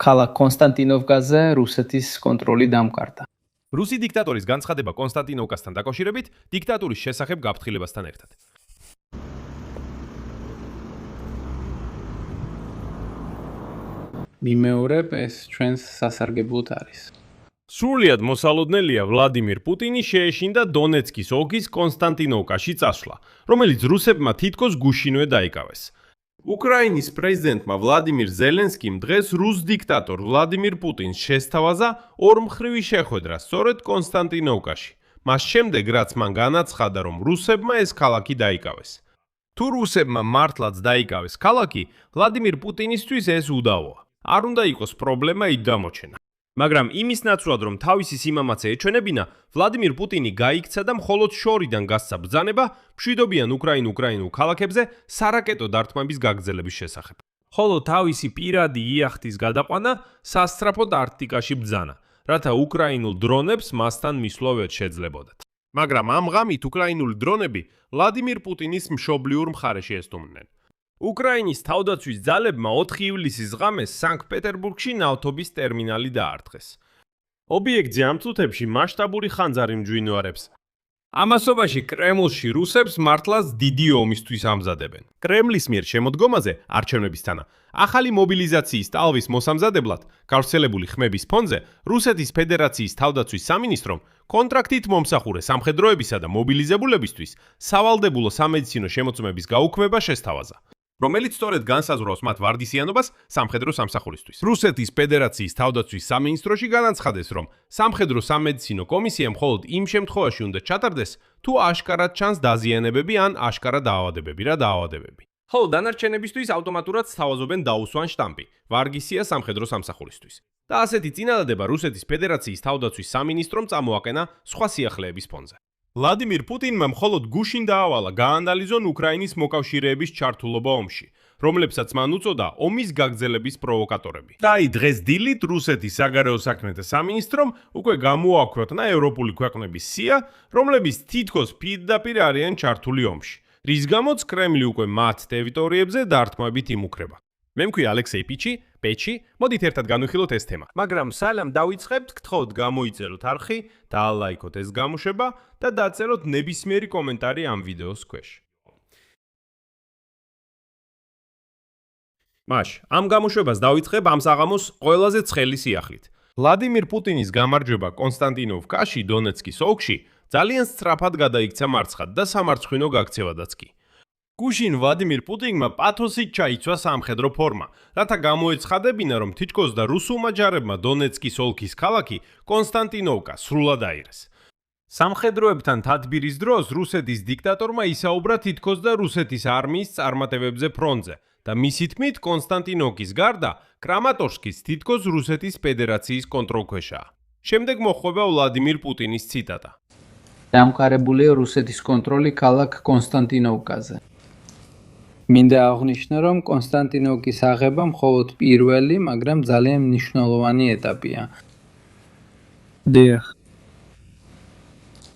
ქალაქ კონსტანტინოვკაზე რუსეთის კონტროლი დამყარდა. რუსი დიქტატორის განცხადება კონსტანტინოვკასთან დაკავშირებით დიქტატურის შესახებ გაფრთხილებასთან ერთად. მიმეორებ ეს ჩვენს სასარგებლოდ არის. სრულიად მოსალოდნელია ვლადიმირ პუტინი შეეშინდა დონეცკის ოლქის კონსტანტინოვკაში წასვლა, რომელიც რუსებმა თითქოს გუშინვე დაიკავეს. უკრაინის პრეზიდენტმა ვლადიმირ ზელენსკიმ დღეს რუს დიქტატორ ვლადიმირ პუტინს შესთავაზა ორმხრივი შეხვედრა სწორედ კონსტანტინოვკაში, მას შემდეგ რაც მან განაცხადა, რომ რუსებმა ეს ქალაქი დაიკავეს. თუ რუსებმა მართლაც დაიკავეს ქალაქი, ვლადიმირ პუტინისთვის ეს უდავოა. არ უნდა იყოს პრობლემა იქ გამოჩენა. მაგრამ იმის ნაცვლად, რომ თავისი სიმამაცე ეჩვენებინა, ვლადიმირ პუტინი გაიქცა და მხოლოდ შორიდან გასცა ბრძანება მშვიდობიან უკრაინულ ქალაქებზე სარაკეტო დარტყმების გაგრძელების შესახებ. ხოლო თავისი პირადი იახტის გადაყვანა სასწრაფოდ არქტიკაში ბრძანა, რათა უკრაინულ დრონებს მასთან მისვლავად შეძლებოდათ. მაგრამ ამ ღამით უკრაინული დრონები ვლადიმირ პუტინის მშობლიურ მხარეში ესტუმრნენ. უკრაინის თავდაცვის ძალებმა 4 ივლისის ღამეს სანქტ-პეტერბურგში ნავთობის ტერმინალი დაარტყეს. ობიექტზე ამ წუთებში მასშტაბური ხანძარი მჯვინვარებს. ამასობაში კრემლში რუსებს მართლაც დიდი ომისთვის ამზადებენ. კრემლის მიერ შემოდგომაზე არჩევნებისთანა ახალი მობილიზაციის ტალღის მოსამზადებლად გავრცელებული ხმების ფონზე რუსეთის ფედერაციის თავდაცვის სამინისტრომ კონტრაქტით მომსახურე სამხედროებისა და მობილიზებულებისთვის სავალდებულო სამედიცინო შემოწმების გაუქმება შესთავაზა, რომელიც სწორედ განსაზღვრავს მათ ვარდისიანობას სამხედრო სამსახურისთვის. რუსეთის ფედერაციის თავდაცვის სამინისტროში განაცხადეს, რომ სამხედრო სამედიცინო კომისია მხოლოდ იმ შემთხვევაში უნდა ჩატარდეს, თუ აშკარად ჩანს დაზიანებები ან აშკარა დაავადებები რა დაავადებები. ხოლო დანარჩენებისთვის ავტომატურად სთავაზობენ დაუსვან შტამპი, ვარგისია სამხედრო სამსახურისთვის. და ასეთი წინადადება რუსეთის ფედერაციის თავდაცვის სამინისტრომ წამოაყენა სხვა სიახლეების ფონზე. ვლადიმირ პუტინმა მხოლოდ გუშინ დაავალა გაანალიზონ უკრაინის მოკავშირეების ჩართულობა ომში, რომლებსაც მან უწოდა ომის გაგრძელების პროვოკატორები. და აი დღეს დილით რუსეთის საგარეო საქმეთა სამინისტრომ უკვე გამოაქვეყნა ევროპული ქვეყნების სია, რომლებიც თითქოს პირდაპირ არიან ჩართული ომში, რის გამოც კრემლი უკვე მათ ტერიტორიებზე დარტყმებით იმუქრება. მე მქვია ალექსეი პეჩი, მოდით ერთად განვიხილოთ ეს თემა. მაგრამ სალამ დავიწყებთ, გთხოვთ გამოიწეროთ არხი, დაალაიქოთ ეს გამოშვება და დაწეროთ ნებისმიერი კომენტარი ამ ვიდეოს ქვეშ. ამ გამოშვებას დავიწყებ ამ საღამოს ყველაზე ცხელი სიახლით. ვლადიმირ პუტინის გამარჯვება კონსტანტინოვკაში, დონეცკის ოლქში ძალიან სწრაფად გადაიქცა მარცხად და სამარცხვინო გაქცევადაც კი. გუშინ ვლადიმირ პუტინმა პათოსით ჩაიცვა სამხედრო ფორმა, რათა გამოეცხადებინა, რომ თითქოს და რუსულმა ჯარებმა დონეცკის ოლქის ქალაქი კონსტანტინოვკა სრულად აიღეს. სამხედროებთან თათბირის დროს რუსეთის დიქტატორმა ისაუბრა თითქოს და რუსეთის არმიის წარმატებებზე ფრონტზე და მისი თქმით კონსტანტინოვკის გარდა კრამატორსკიც თითქოს რუსეთის ფედერაციის კონტროლქვეშაა. შემდეგ მოხვდება ვლადიმირ პუტინის ციტატა. დამყარებულია რუსეთის კონტროლი ქალაქ კონსტანტინოვკაზე. მინდა აღვნიშნო, რომ კონსტანტინოვკის აღება მხოლოდ პირველი, მაგრამ ძალიან მნიშვნელოვანი ეტაპია.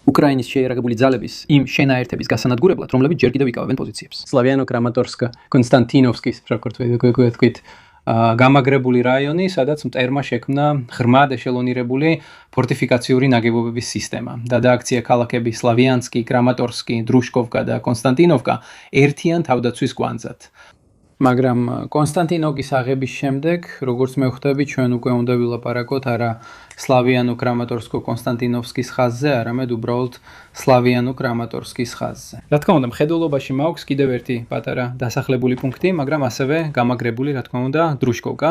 უკრაინის შეიარაღებული ძალების იმ შენაერთების გასანადგურებლად, რომლებიც ჯერ კიდევ იკავებენ პოზიციებს. სლავიანო-კრამატორსკა, კონსტანტინოვსკის, ვთქვით, გამაგრებული რაიონი, სადაც მტერმა შექმნა ღრმად ეშელონირებული ფორტიფიკაციური ნაგებობების სისტემა და დააქცია ქალაქები სლავიანსკი, კრამატორსკი, დრუშკოვკა და კონსტანტინოვკა ერთიან თავდაცვის კვანძად. მაგრამ კონსტანტინოვკის აღების შემდეგ, როგორც მე ხვდები, ჩვენ უკვე უნდა ვილაპარაკოთ არა სლავიანო-კრამატორსკო-კონსტანტინოვსკის ხაზზე, არამედ უბრალოდ სლავიანო-კრამატორსკის ხაზზე. რა თქმა უნდა, მხედველობაში მაქვს კიდევ ერთი პატარა დასახლებული პუნქტი, მაგრამ ასევე გამაგრებული, რა თქმა უნდა, დრუშკოვკა.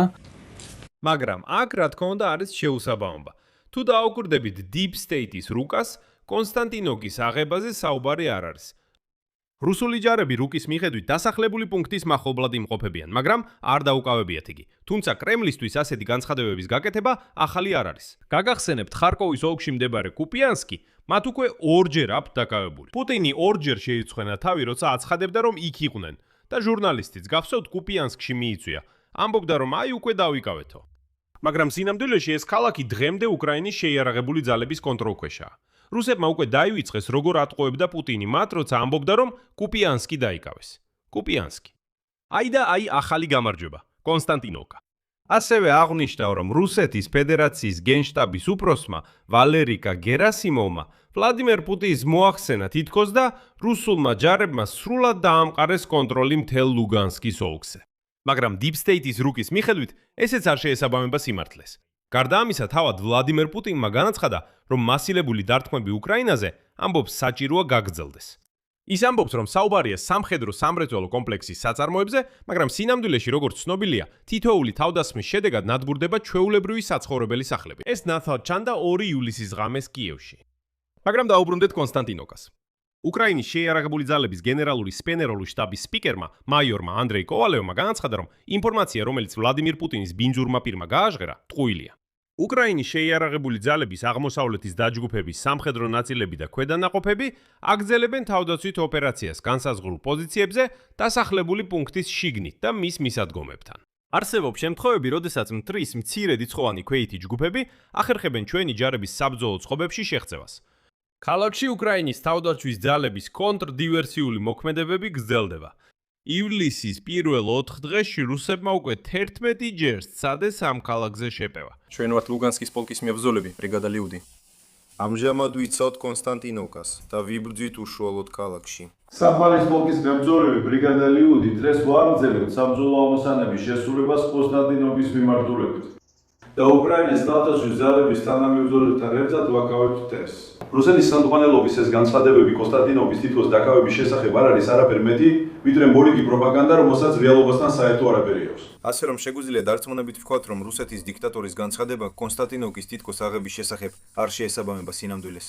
მაგრამ აქ, რა თქმა უნდა, არის შეუსაბამობა. თუ დაუკვირდებით Deep State-ის რუკას, კონსტანტინოვკის აღებაზე საუბარი არ არის. რუსული ჯარები რუკის მიხედვით დასახლებული პუნქტის მახლობლად იმყოფებიან, მაგრამ არ დაუკავებიათ იგი. თუმცა კრემლისთვის ასეთი განცხადებების გაკეთება ახალი არ არის. გაგახსენებთ ხარკოვის ოლქში მდებარე კუპიანსკი, მათ უკვე ორჯერ აქვთ დაკავებული. პუტინი ორჯერ შეიწვენა თავი, როცა აცხადებდა, რომ იქ იყვნენ და ჟურნალისტიც გახსოვთ კუპიანსკში მიიწვია. ამბობდა, რომ აი უკვე დავიკავეთო. მაგრამ სინამდვილეში ეს ქალაქი დღემდე უკრაინის შეიარაღებული ძალების კონტროლქვეშაა. რუსებმა უკვე დაივიწყეს, როგორ ატყუებდა პუტინი მათ, როცა ამბობდა, რომ კუპიანსკი დაიკავეს. კუპიანსკი. აი და აი ახალი გამარჯვება, კონსტანტინოვკა. ასევე აღნიშნა, რომ რუსეთის ფედერაციის გენშტაბის უფროსმა ვალერიკა გერასიმოვმა ვლადიმერ პუტინს მოახსენა თითქოს და რუსულმა ჯარებმა სრულად დაამყარეს კონტროლი მთელ ლუგანსკის ოლქზე. მაგრამ Deep State-ის რუკის მიხედვით ესეც არ შეესაბამება სიმართლეს. გარდა ამისა, თავად ვლადიმერ პუტინმა განაცხადა, რომ მასილებული დარტყმები უკრაინაზე ამბობს საჭიროა გაგრძელდეს. ის ამბობს, რომ საუბარია სამხედრო-სამრეწველო კომპლექსის საწარმოებზე, მაგრამ სინამდვილეში, როგორც ცნობილია, თითოეული თავდასხმის შედეგად ნადგურდება ჩვეულებრივი საცხოვრებელი სახლები. ეს ნათლად ჩანდა 2 ივლისის ღამეს კიევში. მაგრამ დაუბრუნდეთ კონსტანტინოკას. უკრაინის შეიარაღებული ძალების გენერალური სპენეროლი შტაბის სპიკერმა, მაიორმა ანდრეი კოვალევმა განაცხადა, რომ ინფორმაცია, რომელიც ვლადიმერ პუტინის ბინძურმა პირმა გააჟღერა, ტყუილია. უკრაინის შეიარაღებული ძალების აღმოსავლეთის დაჯგუფების სამხედრო ნაწილები და ქვედანაყოფები აგრძელებენ თავდაცვით ოპერაციას განსაზღვრულ პოზიციებზე დასახლებული პუნქტის შიგნით და მის მისადგომებთან. არსებობს შემთხვევები, როდესაც მტრის მცირერიცხოვანი ქვეითი ჯგუფები ახერხებენ ჩვენი ჯარების საბრძოლო წყობებში შეღწევას. ქალაქში უკრაინის თავდაცვის ძალების კონტრდივერსიული მოქმედებები გრძელდება. ივლისის პირველ 4 დღეში რუსებმა უკვე 11 ჯერ სცადეს ამ ქალაქზე შეპევა. ჩვენ ვართ ლუგანსკის პოლკის მებრძოლები, ბრიგადა ლიუდი. ამჟამად ვიცავთ კონსტანტინოვკას და ვიბრძვით უშუალოდ ქალაქში. საფარის პოლკის მებრძოლები, ბრიგადა ლიუდი დღეს ვარძელებთ საბრძოლო ამოსანების შესრულებას კონსტანტინოვკის მიმართულებით. და უკრაინის თავდაცვის ძალების თანამებრძოლებთან ერთად ვაკავებთ ეს. რუსეთის ხელმძღვანელობის ეს განცხადებები კონსტანტინოვკის თითქოს დაკავების შესახებ არ არის არაფერ მეტი, ვიდრე მორიგი პროპაგანდა, რომელსაც რეალობასთან საერთო არაფერი აქვს. ასე რომ შეგვიძლია დარწმუნებით ვთქვათ, რომ რუსეთის დიქტატორის განცხადება კონსტანტინოვკის თითქოს აღების შესახებ არ შეესაბამება სინამდვილეს.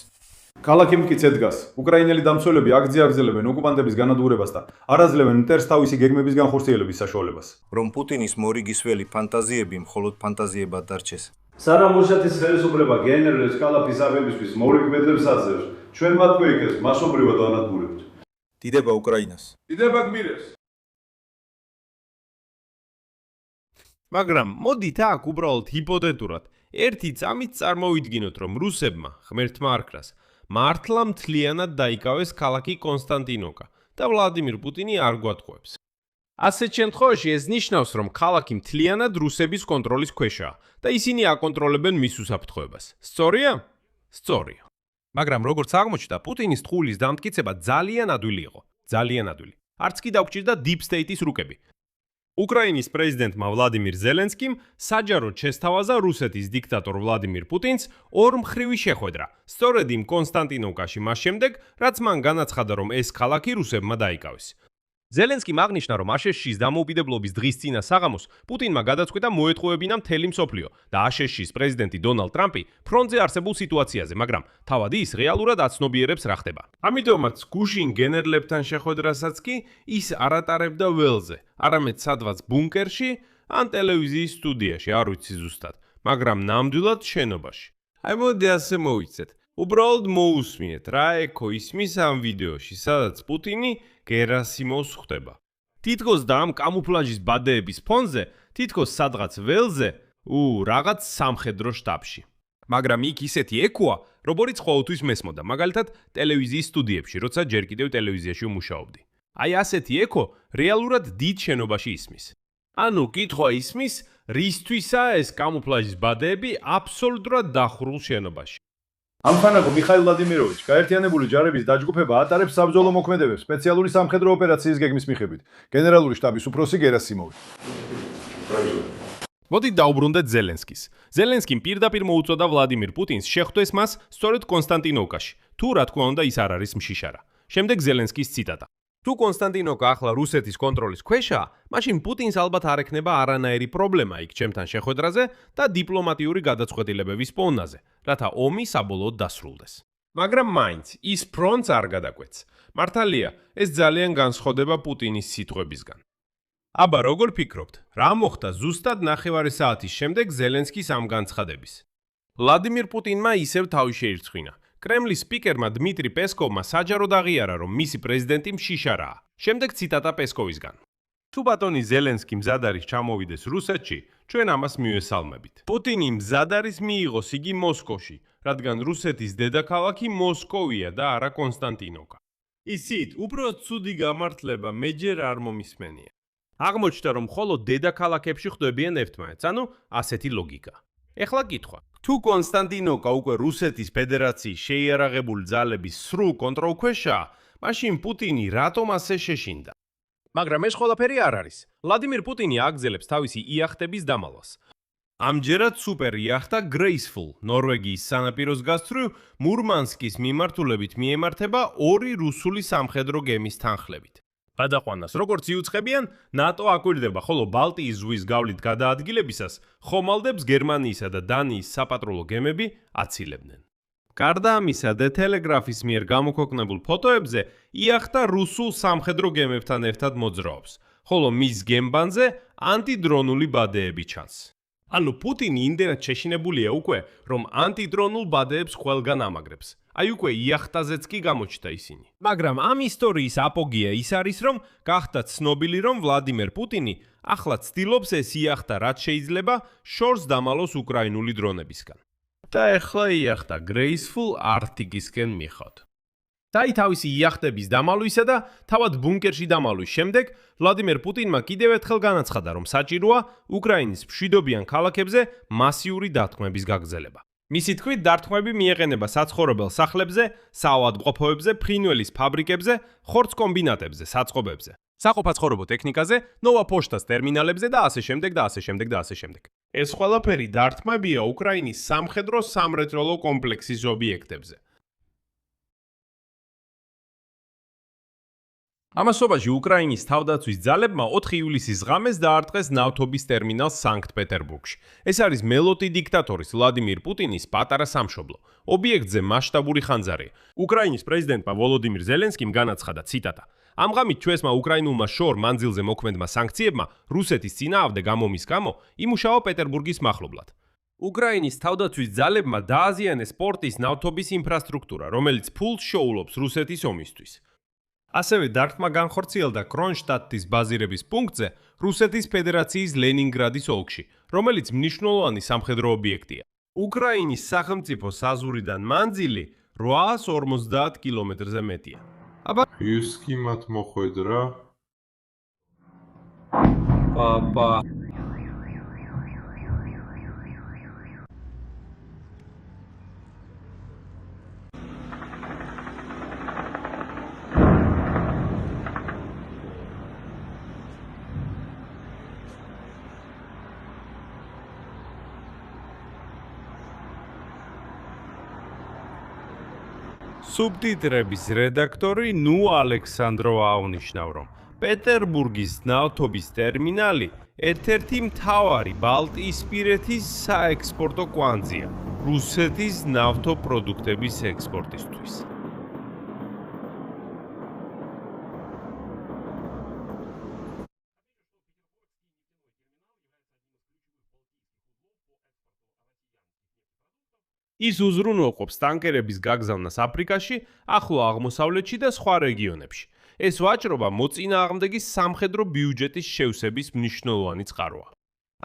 ქალაქი მტკიცედ დგას. უკრაინელი დამცველები აქ აგრძელებენ ოკუპანტების განადგურებას და არ აძლევენ მტერს თავისი გეგმების განხორციელების საშუალებას. რომ პუტინის მორიგისველი ფანტაზიები მხოლოდ ფანტაზიებად დარჩეს. სანამ რუსეთის ხელისუფლება გენერლის კალაფის აღებისთვის მორიგმედლებს აძლევს, ჩვენ მათ გვეიქეს მასობრივად ვანადგურებთ. დიდება უკრაინას. დიდება გმირებს. მაგრამ მოდით აქ უბრალოდ ჰიპოთეტურად ერთი წამით წარმოვიდგინოთ, რომ რუსებმა ღმერთმა არქრას მართლა მთლიანად დაიკავეს ქალაქი კონსტანტინოვკა და ვლადიმერ პუტინი არ გვატყუებს. ასეთ შემთხვევაში ეს ნიშნავს, რომ ქალაქი მთლიანად რუსების კონტროლის ქვეშაა და ისინი აკონტროლებენ მის უსაფრთხოებას. სწორია? სწორია. მაგრამ როგორც აღმოჩნდა, პუტინის ტყუილის დამტკიცება ძალიან ადვილი იყო. ძალიან ადვილი. არც კი დაგჭირდა Deep State-ის რუკები. უკრაინის პრეზიდენტმა ვლადიმირ ზელენსკიმ საჯაროდ შესთავაზა რუსეთის დიქტატორ ვლადიმირ პუტინს ორმხრივი შეხვედრა, სწორედ იმ კონსტანტინოვკაში მას შემდეგ, რაც მან განაცხადა, რომ ეს ქალაქი რუსებმა დაიკავეს. ზელენსკიმ აღნიშნა, რომ აშშ-ის დამოუკიდებლობის დღის წინა საღამოს პუტინმა გადაწყვიტა მოეთხოვებინა მთელი მსოფლიო და აშშ-ის პრეზიდენტი დონალდ ტრამპი ფრონტზე არსებულ სიტუაციაზე, მაგრამ თავად ის რეალურად აცნობიერებს რა ხდება. ამიტომაც გუშინ გენერლებთან შეხვედრასაც კი ის არ ატარებდა ველზე, არამედ სადღაც ბუნკერში ან ტელევიზიის სტუდიაში, არ ვიცი ზუსტად, მაგრამ ნამდვილად შენობაში. აი მოდი ასე მოვიცეთ. უბრალოდ მოусმინეთ რა ეკო ისმის ამ ვიდეოში, სადაც პუტინი გერასიმოვს ხვდება. თითქოს და ამ კამუფლაჟის ბადეების ფონზე, თითქოს სადღაც ველზე, რაღაც სამხედრო შტაბში. მაგრამ იქ ისეთი ეკოა, როგორიც ყოველთვის მესმოდა, მაგალითად ტელევიზიის სტუდიებში, როცა ჯერ კიდევ ტელევიზიაში ვმუშაობდი. აი ასეთი ეკო რეალურად დიდ შენობაში ისმის. ანუ კითხვა ისმის, რისთვისაა ეს კამუფლაჟის ბადეები აბსოლუტურად დახურულ შენობაში. ამხანაგო მიხაილ ვლადიმიროვიჩ, გაერთიანებული ჯარების დაჯგუფება ატარებს საბრძოლო მოქმედებებს სპეციალური სამხედრო ოპერაციის გეგმის მიხედვით. გენერალური შტაბის უფროსი გერასიმოვი. მოდით დაუბრუნდეთ ზელენსკის. ზელენსკიმ პირდაპირ მოუწოდა ვლადიმირ პუტინს შეხვდეს მას სწორედ კონსტანტინოვკაში. თუ რა თქმა უნდა ის არ არის მშიშარა. შემდეგ ზელენსკის ციტატა. თუ კონსტანტინოვკა ახლა რუსეთის კონტროლის ქვეშაა, მაშინ პუტინს ალბათ არ ექნება არანაირი პრობლემა იქ ჩემთან შეხვედრაზე და დიპლომატიური გადაწყვეტილებების პოვნაზე, რათა ომი საბოლოოდ დასრულდეს. მაგრამ მაინც ის ფრონტს არ გადაკვეთს. მართალია, ეს ძალიან განსხვავდება პუტინის სიტყვებისგან. აბა როგორ ფიქრობთ, რა მოხდა ზუსტად 9 საათის შემდეგ ზელენსკის ამ განცხადების? ვლადიმირ პუტინმა ისევ თავი შეირცხვინა. კრემლის სპიკერმა დმიტრი პესკოვმა საჯაროდ აღიარა, რომ მისი პრეზიდენტი მშიშარაა. შემდეგ ციტატა პესკოვისგან. თუ ბატონი ზელენსკი მზად არის ჩამოვიდეს რუსეთში, ჩვენ ამას მივესალმებით. პუტინი მზად არის მიიღოს იგი მოსკოვში, რადგან რუსეთის დედაქალაქი მოსკოვია და არა კონსტანტინოვკა. ისიც, უფრო ცუდი გამართლება მეჯერ არ მომისმენია. აღმოჩნდა, რომ მხოლოდ დედაქალაქებში ხვდებიან ერთმანეთს, ანუ ასეთი ლოგიკა. ეხლა კითხვა. თუ კონსტანტინოვკა უკვე რუსეთის ფედერაციის შეიარაღებული ძალების სრულ კონტროლქვეშაა, მაშინ პუტინი რატომ ასე შეშინდა? მაგრამ ეს ყველაფერი არ არის. ვლადიმირ პუტინი აგრძელებს თავისი იახტების დამალვას. ამჯერად სუპერ იახტა Graceful ნორვეგიის სანაპიროს გასწვრივ მურმანსკის მიმართულებით მიემართება 2 რუსული სამხედრო გემის თანხლებით. გადაყვანას როგორც იუწყებიან, ნატო აკვირდება, ხოლო ბალტიის ზღვის გავლით გადაადგილებისას ხომალდებს გერმანიისა და დანიის საპატრულო გემები აცილებდნენ. გარდა ამისა, The Telegraph-ის მიერ გამოქვეყნებულ ფოტოებზე იახტა რუსულ სამხედრო გემებთან ერთად მოძრაობს, ხოლო მის გემბანზე ანტიდრონული ბადეები ჩანს. ანუ პუტინი იმდენად შეშინებულია უკვე, რომ ანტიდრონულ ბადეებს ყველგან ამაგრებს. აი უკვე იახტაზეც კი გამოჩნდა ისინი. მაგრამ ამ ისტორიის აპოგეა ის არის, რომ გახდა ცნობილი, რომ ვლადიმერ პუტინი ახლა ცდილობს ეს იახტა რაც შეიძლება შორს დამალოს უკრაინული დრონებისგან. და ეხლა იახტა Graceful Arctic-ისკენ მიხოთ. დაი თავისი იახტების დამალვისა და თავად ბუნკერში დამალვის შემდეგ ვლადიმერ პუტინმა კიდევ ერთხელ განაცხადა, რომ საჭიროა უკრაინის მშვიდობიან ქალაქებზე მასიური დათქმების გაგრძელება. მისი თქმით, დარტყმები მიეყენება საცხოვრებელ სახლებზე, საავადმყოფოებზე, ფრინველის ფაბრიკებზე, ხორცკომბინატებზე, საწყობებზე, საყოფაცხოვრებო ტექნიკაზე, ნოვა პოშტას ტერმინალებზე და ასე შემდეგ და ასე შემდეგ და ასე შემდეგ. ეს ყველაფერი დარტყმებია უკრაინის სამხედრო სამრეწველო კომპლექსის ობიექტებზე. ამასობაში უკრაინის თავდაცვის ძალებმა 4 ივლისის ღამეს დაარტყეს ნავთობის ტერმინალს სანქტ-პეტერბურგში. ეს არის მელოტი დიქტატორის ვლადიმირ პუტინის პატარა სამშობლო. ობიექტზე მასშტაბური ხანძარია. უკრაინის პრეზიდენტმა ვოლოდიმირ ზელენსკიმ განაცხადა, ციტატა: ამ ღამით ჩვენმა უკრაინულმა შორ მანძილზე მოქმედმა სანქციებმა რუსეთის წინააღმდეგ გამომის გამო იმუშავა პეტერბურგის მახლობლად. უკრაინის თავდაცვის ძალებმა დააზიანეს პორტის ნავთობის ინფრასტრუქტურა, რომელიც ფულს შოულობს რუსეთის ომისთვის. ასევე დარტყმა განხორციელდა კრონშტადტის ბაზირების პუნქტზე რუსეთის ფედერაციის ლენინგრადის ოლქში, რომელიც მნიშვნელოვანი სამხედრო ობიექტია. უკრაინის სახელმწიფო საზღვრიდან მანძილი 850 კილომეტრზე მეტია. აბა ის კი მათ მოხვედრა. პაპა სუბტიტრების რედაქტორი ნუ ალექსანდროვა აღნიშნავს, რომ პეტერბურგის ნავთობის ტერმინალი ერთ-ერთი მთავარი ბალტიისპირეთის საექსპორტო კვანძია რუსეთის ნავთობპროდუქტების ექსპორტისთვის. ის უზრუნველყოფს ტანკერების გაგზავნას აფრიკაში, ახლო აღმოსავლეთში და სხვა რეგიონებში. ეს ვაჭრობა მოწინააღმდეგის სამხედრო ბიუჯეტის შევსების მნიშვნელოვანი წყაროა.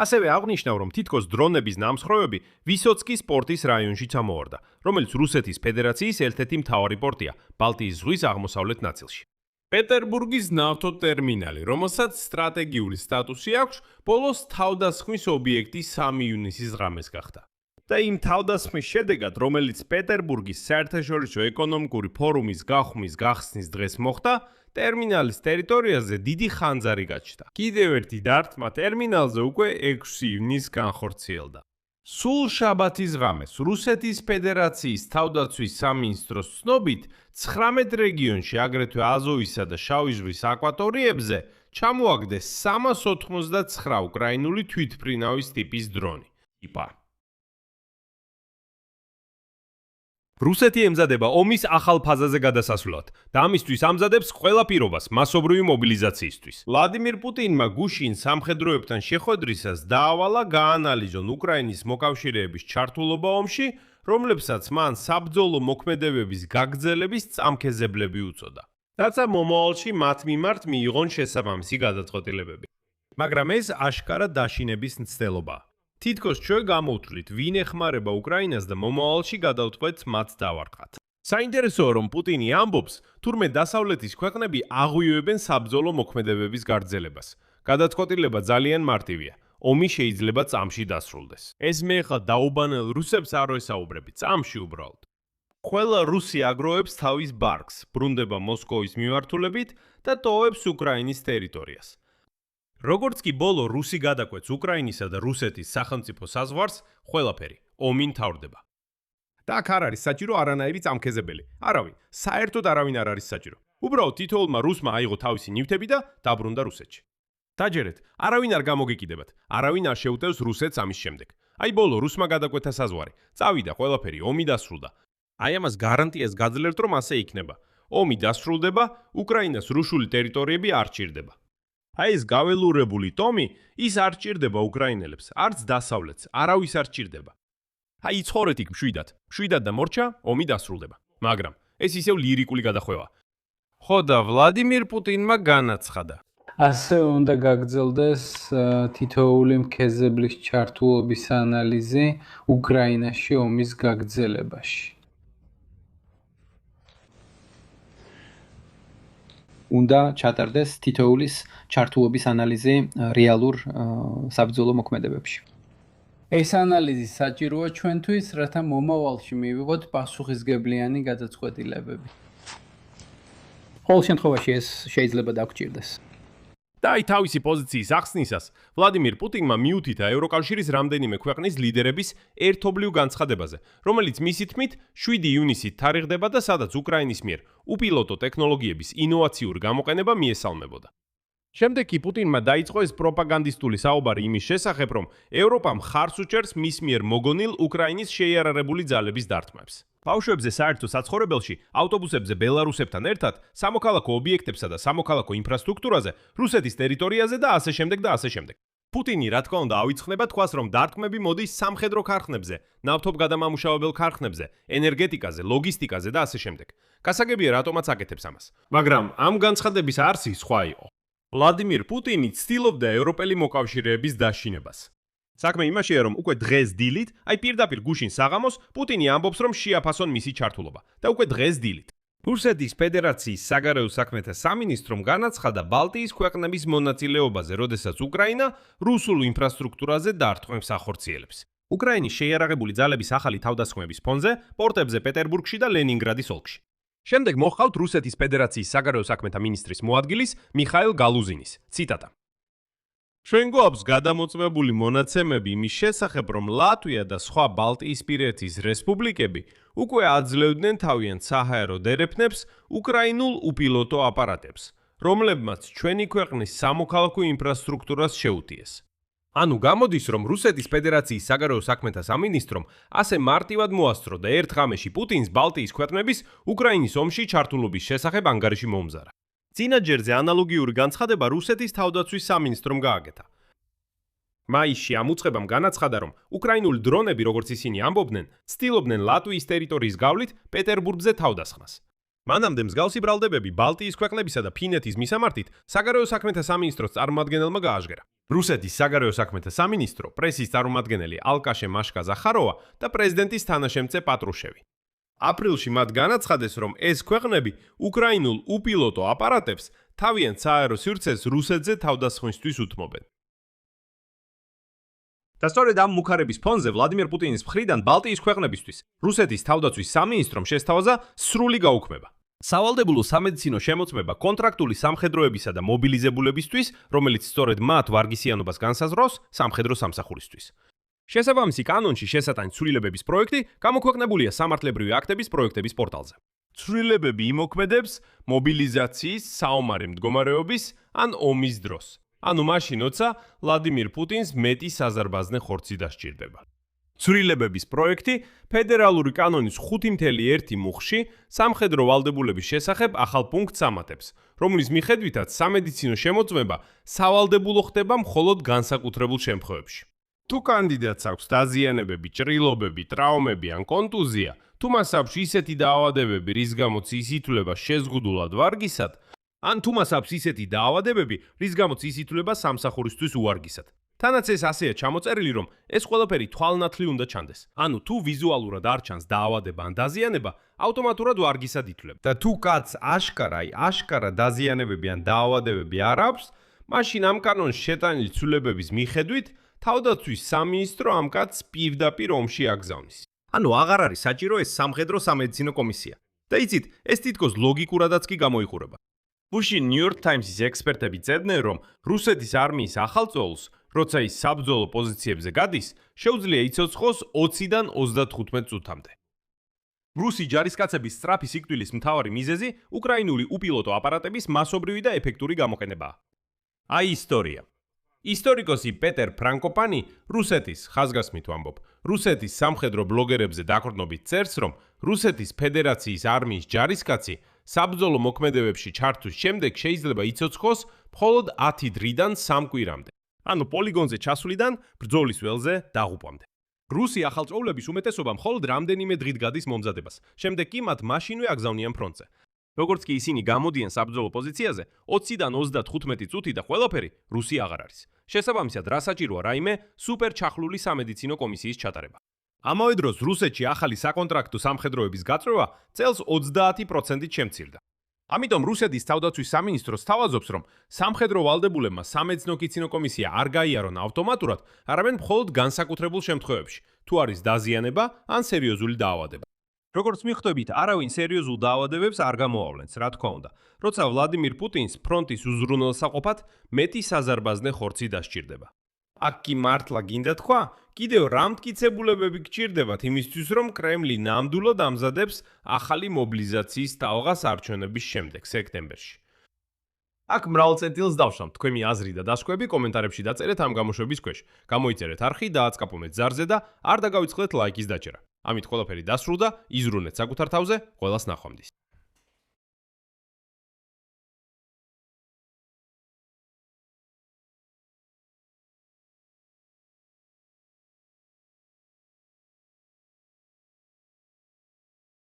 ასევე აღნიშნავს, რომ თითქოს დრონების ნამსხვრევები ვისოცკის პორტის რაიონშიც ამოვარდა, რომელიც რუსეთის ფედერაციის ერთ-ერთი მთავარი პორტია ბალტიის ზღვის აღმოსავლეთ ნაწილში. პეტერბურგის ნავთობტერმინალი, რომელსაც სტრატეგიული სტატუსი აქვს, ბოლოს თავდასხმის ობიექტი 3 ივნისის ღამეს გახდა. და იმ თავდასხმის შედეგად, რომელიც პეტერბურგის საერთაშორისო ეკონომიკური ფორუმის გახსნის დღეს მოხდა, ტერმინალის ტერიტორიაზე დიდი ხანძარი გაჩნდა. კიდევ ერთი დარტყმა ტერმინალზე უკვე 6 ივნისს განხორციელდა. სულ შაბათის ღამეს რუსეთის ფედერაციის თავდაცვის სამინისტროს ცნობით 19 რეგიონში, აგრეთვე აზოვისა და შავი ზღვის აკვატორიებზე ჩამოაგდეს 389 უკრაინული თვითმფრინავის ტიპის დრონი. რუსეთი ემზადება ომის ახალ ფაზაზე გადასასვლელად და ამისთვის ამზადებს ყველა პირობას მასობრივი მობილიზაციისთვის. ვლადიმირ პუტინმა გუშინ სამხედროებთან შეხვედრისას დაავალა გაანალიზონ უკრაინის მოკავშირეების ჩართულობა ომში, რომლებსაც მან საბრძოლო მოქმედებების გაგრძელების წამქეზებლები უწოდა. რაცა მომავალში მათ მიმართ მიიღონ შესაბამისი გადაწყვეტილებები. მაგრამ ეს აშკარად დაშინების მცდელობაა. თითქოს ჩვენ გამოვთვლით, ვინ ეხმარება უკრაინას და მომავალში გადავთქვეთ მათ დავარყათ. საინტერესოა, რომ პუტინი ამბობს, თურმე დასავლეთის ქვეყნები აღვივებენ საბრძოლო მოქმედებების გაგრძელებას. გადაწყვეტილება ძალიან მარტივია. ომი შეიძლება წამში დასრულდეს. ეს მე ხა დაუბანელ რუსებს არ ვესაუბრები, წამში უბრალოდ. ყველა რუსი აგროვებს თავის ბარკს, ბრუნდება მოსკოვის მიმართულებით და ტოვებს უკრაინის ტერიტორიას. როგორც კი ბოლო რუსი გადაკვეთს უკრაინისა და რუსეთის სახელმწიფო საზღვარს, ყველაფერი ომი მთავრდება. და აქ არ არის საჭირო არანაირი წამქეზებელი. არავინ, საერთოდ არავინ არ არის საჭირო. უბრალოდ თითოეულმა რუსმა აიღო თავისი ნივთები და დაბრუნდა რუსეთში. დაჯერეთ, არავინ არ გამოგეკიდებათ, არავინ არ შეუტევს რუსეთს ამის შემდეგ. აი ბოლო რუსმა გადაკვეთა საზღვარი, წავიდა ყველაფერი, ომი დასრულდა. აი ამას გარანტიას გაძლევთ, რომ ასე იქნება. ომი დასრულდება, უკრაინას რუსული ტერიტორიები არ ჭირდება. აი ეს გაველურებული ტომი, ის არ ჭირდება უკრაინელებს, არც დასავლეთს, არავის არ ჭირდება. აი ცხოვრეთ იქ მშვიდად და მორჩა, ომი დასრულდება. მაგრამ ეს ისევ ლირიკული გადახვევა. ხო და ვლადიმირ პუტინმა განაცხადა. ასე უნდა გაგრძელდეს თითოეული მქეზებლის ჩართულობის ანალიზი უკრაინაში ომის გაგრძელებაში. უნდა ჩატარდეს თითოეულის ჩართულობის ანალიზი რეალურ საბრძოლო მოქმედებებში. ეს ანალიზი საჭიროა ჩვენთვის, რათა მომავალში მივიღოთ პასუხისგებლიანი გადაწყვეტილებები. ყოველ შემთხვევაში ეს შეიძლება დაგვჭირდეს. და აი თავისი პოზიციის ახსნისას, ვლადიმირ პუტინმა მიუთითა ევროკავშირის რამდენიმე ქვეყნის ლიდერების ერთობლივ განცხადებაზე, რომელიც მისი თქმით 7 ივნისით თარიღდება და სადაც უკრაინის მიერ უპილოტო ტექნოლოგიების ინოვაციური გამოყენება მიესალმებოდა. შემდეგ კი პუტინმა დაიწყო ეს პროპაგანდისტული საუბარი იმის შესახებ, რომ ევროპა მხარს უჭერს მის მიერ მოგონილ უკრაინის შეიარარებული ძალების დარტყმებს. ბავშვებზე საერთო საცხოვრებელში, ავტობუსებზე ბელარუსებთან ერთად, სამოქალაქო ობიექტებსა და სამოქალაქო ინფრასტრუქტურაზე, რუსეთის ტერიტორიაზე და ასე შემდეგ და ასე შემდეგ. პუტინი რა თქმა უნდა ავიწყნება თქვას, რომ დარტყმები მოდის სამხედრო ქარხნებზე, ნავთობგადამამუშავებელ ქარხნებზე, ენერგეტიკაზე, ლოგისტიკაზე და ასე შემდეგ. გასაგებია რატომაც აკეთებს ამას. მაგრამ ამ განცხადების არსი სხვა იყო. ვლადიმირ პუტინი ცდილობდა ევროპელი მოკავშირეების დაშინებას. საქმე იმაშია, რომ უკვე დღეს დილით, აი პირდაპირ გუშინ საღამოს, პუტინი ამბობს, რომ შეაფასონ მისი ჩართულობა და უკვე დღეს დილით. რუსეთის ფედერაციის საგარეო საქმეთა სამინისტრომ განაცხადა ბალტიის ქვეყნების მონაწილეობაზე, როდესაც უკრაინა რუსულ ინფრასტრუქტურაზე დარტყმებს ახორციელებს. უკრაინის შეიარაღებული ძალების ახალი თავდასხმების ფონზე პორტებზე პეტერბურგში და ლენინგრადის ოლქში. შემდეგ მოჰყავთ რუსეთის ფედერაციის საგარეო საქმეთა მინისტრის მოადგილის მიხაილ გალუზინის ციტატა. ჩვენ გვაქვს გადამოწმებული მონაცემები იმის შესახებ, რომ ლატვია და სხვა ბალტიისპირეთის რესპუბლიკები უკვე აძლევდნენ თავიანთ საჰაერო დერეფნებს უკრაინულ უპილოტო აპარატებს, რომლებმაც ჩვენი ქვეყნის სამოქალაქო ინფრასტრუქტურას შეუტიეს. ანუ გამოდის, რომ რუსეთის ფედერაციის საგარეო საქმეთა სამინისტრომ ასე მარტივად მოასწრო და ერთ ღამეში პუტინს ბალტიის ქვეყნების უკრაინის ომში ჩართულობის შესახებ ანგარიში მოუმზარა. წინაჯერზე ანალოგიური განცხადება რუსეთის თავდაცვის სამინისტრომ გააკეთა. მაისში ამ უწყებამ განაცხადა, რომ უკრაინული დრონები, როგორც ისინი ამბობდნენ, ცდილობდნენ ლატვიის ტერიტორიის გავლით პეტერბურგზე თავდასხმას. მანამდე მსგავსი ბრალდებები ბალტიის ქვეყნებისა და ფინეთის მისამართით საგარეო საქმეთა სამინისტროს წარმომადგენელმა გააჟღერა. რუსეთის საგარეო საქმეთა სამინისტრო, პრესის წარმომადგენელი ალკაშე მაშკა-ზახაროვა და პრეზიდენტის თანაშემწე პატრუშევი. აპრილში მათ განაცხადეს, რომ ეს ქვეყნები უკრაინულ უპილოტო აპარატებს თავიანთ სააერო სივრცეს რუსეთზე თავდასხმისთვის უთმობენ. და სწორედ ამ მუქარების ფონზე ვლადიმირ პუტინის მხრიდან ბალტიის ქვეყნებისთვის რუსეთის თავდაცვის სამინისტრომ შესთავაზა სრული გაუქმება. სავალდებულო სამედიცინო შემოწმება კონტრაქტული სამხედროებისა და მობილიზებულებისთვის, რომელიც სწორედ მათ ვარგისიანობას განსაზღვრავს სამხედრო სამსახურისთვის. შესაბამისი კანონში შესატანი ცვლილებების პროექტი გამოქვეყნებულია სამართლებრივი აქტების პროექტების პორტალზე. ცვლილებები იმოქმედებს მობილიზაციის, საომარი მდგომარეობის ან ომის დროს. ანუ მაშინ, როცა ვლადიმირ პუტინს მეტი საზარბაზნე ხორცი დასჭირდება. ცვლილებების პროექტი ფედერალური კანონის 5.1 მუხში სამხედრო ვალდებულების შესახებ ახალ პუნქტს ამატებს, რომლის მიხედვითაც სამედიცინო შემოწმება სავალდებულო ხდება მხოლოდ განსაკუთრებულ შემთხვევებში. თუ კანდიდატს აქვს დაზიანებები, ჭრილობები, ტრავმები ან კონტუზია, თუ მას აქვს ისეთი დაავადებები, რის გამოც ის ითვლება შეზღუდულად ვარგისად, ან თუ მას აქვს ისეთი დაავადებები, რის გამოც ის ითვლება სამსახურისთვის უვარგისად. თანაც ეს ასეა ჩამოწერილი, რომ ეს ყველაფერი თვალნათლი უნდა ჩანდეს. ანუ თუ ვიზუალურად არ ჩანს დაავადება ან დაზიანება, ავტომატურად ვარგისად ითვლება. და თუ კაცს აშკარა დაზიანებები ან დაავადებები არ აქვს, მაშინ ამ კანონს შეტანილი ცვლილებების მიხედვით თავდაცვის სამინისტრო ამ კაცს პირდაპირ ომში აგზავნის. ანუ აღარ არის საჭირო ეს სამხედრო სამედიცინო კომისია. და იცით, ეს თითქოს ლოგიკურადაც კი გამოიყურება. ბუში New York Times-ის ექსპერტები წერდნენ, რომ რუსეთის არმიის ახალწოლს, როცა ის საბრძოლო პოზიციებზე გადის, შეუძლია იცოცხლოს 20-დან 35 წუთამდე. რუსი ჯარისკაცების სწრაფი სიკვდილის მთავარი მიზეზი უკრაინული უპილოტო აპარატების მასობრივი და ეფექტური გამოყენებაა. აი ისტორია. ისტორიკოსი პეტერ ფრანკოპანი რუსეთის ხაზგასმით ვამბობ, რუსეთის სამხედრო ბლოგერებზე დაყრდნობით წერს, რომ რუსეთის ფედერაციის არმიის ჯარისკაცი საბრძოლო მოქმედებებში ჩართვის შემდეგ შეიძლება იცოცხლოს მხოლოდ 10 დღიდან 3 კვირამდე. ანუ პოლიგონზე ჩასვლიდან ბრძოლის ველზე დაღუპვამდე. რუსი ახალწლოვლების უმეტესობა მხოლოდ რამდენიმე დღით გადის მომზადებას, შემდეგ კი მათ მაშინვე აგზავნიან ფრონტზე. როგორც კი ისინი გამოდიან საბრძოლო პოზიციაზე, 20-დან 35 წუთი და ყველაფერი რუსი აღარ არის. შესაბამისად, რა საჭიროა რაიმე სუპერჩახლული სამედიცინო კომისიის ჩატარება. ამავე დროს რუსეთში ახალი საკონტრაქტო სამხედროების გაწვევა წელს 30%-ით შემცირდა. ამიტომ რუსეთის თავდაცვის სამინისტროს თავაზობს, რომ სამხედრო ვალდებულებმა სამედიცინო კიცინო კომისია არ გაიარონ ავტომატურად, არამედ მხოლოდ განსაკუთრებულ შემთხვევებში, თუ არის დაზიანება ან სერიოზული დაავადება. როგორც მიხვდებით, არავინ სერიოზულ დაავადებებს არ გამოავლენს, რა თქმა უნდა. როცა ვლადიმირ პუტინს ფრონტის უზრუნველსაყოფად მეტი საზარბაზნე ხორცი დასჭირდება. აქ კი მართლა გინდა თქვა, კიდევ რა მტკიცებულებები გჭირდებათ იმისთვის, რომ კრემლი ნამდვილად ამზადებს ახალი მობილიზაციის ტალღას არჩევნების შემდეგ, სექტემბერში. აქ მრავალ წერტილს დავშავთ, თქვენი აზრი და დასკვები კომენტარებში დაწერეთ ამ გამოშვების ქვეშ. გამოიწერეთ არხი, დააწკაპუნეთ ზარზე და არ დაგავიწყდეთ ლაიკის დაჭერა. ამით ყველაფერი დასრულდა, იზრუნეთ საკუთარ თავზე, ყველას ნახვამდის.